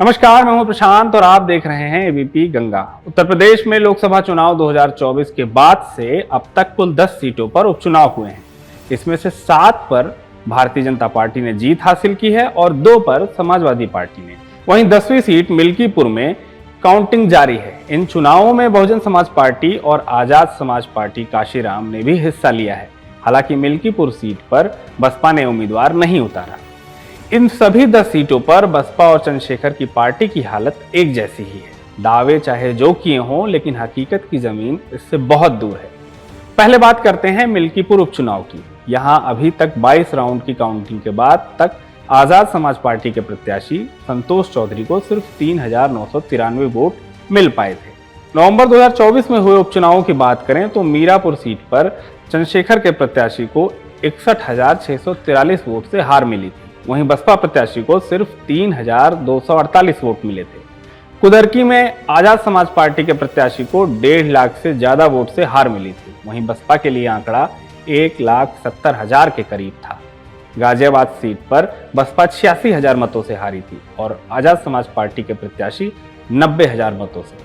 नमस्कार, मैं हूं प्रशांत और आप देख रहे हैं एबीपी गंगा। उत्तर प्रदेश में लोकसभा चुनाव 2024 के बाद से अब तक कुल 10 सीटों पर उपचुनाव हुए हैं। इसमें से 7 पर भारतीय जनता पार्टी ने जीत हासिल की है और 2 पर समाजवादी पार्टी ने। वहीं 10वीं सीट मिल्कीपुर में काउंटिंग जारी है। इन चुनावों में बहुजन समाज पार्टी और आजाद समाज पार्टी काशीराम ने भी हिस्सा लिया है। हालांकि मिल्कीपुर सीट पर बसपा ने उम्मीदवार नहीं उतारा। इन सभी 10 सीटों पर बसपा और चंद्रशेखर की पार्टी की हालत एक जैसी ही है। दावे चाहे जो किए हों, लेकिन हकीकत की जमीन इससे बहुत दूर है। पहले बात करते हैं मिल्कीपुर उपचुनाव की। यहां अभी तक 22 राउंड की काउंटिंग के बाद तक आजाद समाज पार्टी के प्रत्याशी संतोष चौधरी को सिर्फ 3,993 वोट मिल पाए थे। नवंबर 2024 में हुए उपचुनावों की बात करें तो मीरापुर सीट पर चंद्रशेखर के प्रत्याशी को 61,643 वोट से हार मिली थी। वहीं बसपा प्रत्याशी को सिर्फ 3,248 वोट मिले थे। कुदरकी में आजाद समाज पार्टी के प्रत्याशी को 1.5 लाख से ज्यादा वोट से हार मिली थी। वहीं बसपा के लिए आंकड़ा 1,70,000 के करीब था। गाजियाबाद सीट पर बसपा 86,000 मतों से हारी थी और आजाद समाज पार्टी के प्रत्याशी 90,000 मतों से।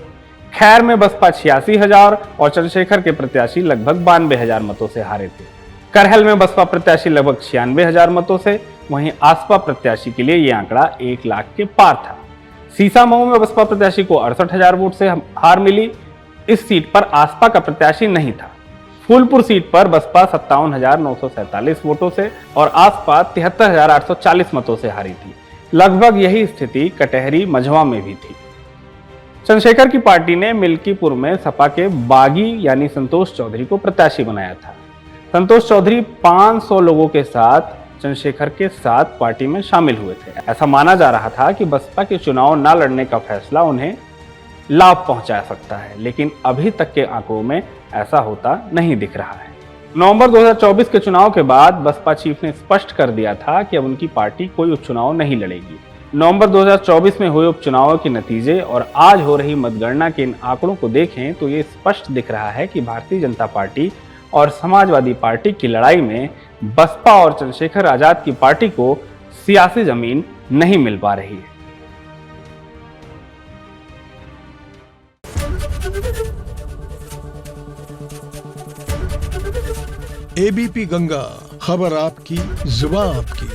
खैर में बसपा 86,000 और चंद्रशेखर के प्रत्याशी लगभग 92,000 मतों से हारे थे। करहल में बसपा प्रत्याशी लगभग 96,000 मतों से, वहीं आसपा प्रत्याशी के लिए यह आंकड़ा 1 लाख के पार था। सीसामऊ में बसपा प्रत्याशी को 68,000 वोट से हार मिली। इस सीट पर आसपा का प्रत्याशी नहीं था। फूलपुर सीट पर बसपा 57,947 वोटों से और आसपा 73,840 मतों से हारी थी। लगभग यही स्थिति कटहरी मझवा में भी थी। चंद्रशेखर की पार्टी ने मिल्कीपुर में सपा के बागी यानी संतोष चौधरी को प्रत्याशी बनाया था। संतोष चौधरी 500 लोगों के साथ चंद्रशेखर के साथ पार्टी में शामिल हुए थे। ऐसा माना जा रहा था कि बसपा के चुनाव न लड़ने का फैसला उन्हें लाभ पहुंचा सकता है, लेकिन अभी तक के आंकड़ों में ऐसा होता नहीं दिख रहा है। नवंबर 2024 के चुनाव के बाद बसपा चीफ ने स्पष्ट कर दिया था कि अब उनकी पार्टी कोई उपचुनाव नहीं लड़ेगी। नवंबर 2024 में हुए उपचुनावों के नतीजे और आज हो रही मतगणना के इन आंकड़ों को देखें तो ये स्पष्ट दिख रहा है कि भारतीय जनता पार्टी और समाजवादी पार्टी की लड़ाई में बसपा और चंद्रशेखर आजाद की पार्टी को सियासी जमीन नहीं मिल पा रही है। एबीपी गंगा, खबर आपकी, जुबान आपकी।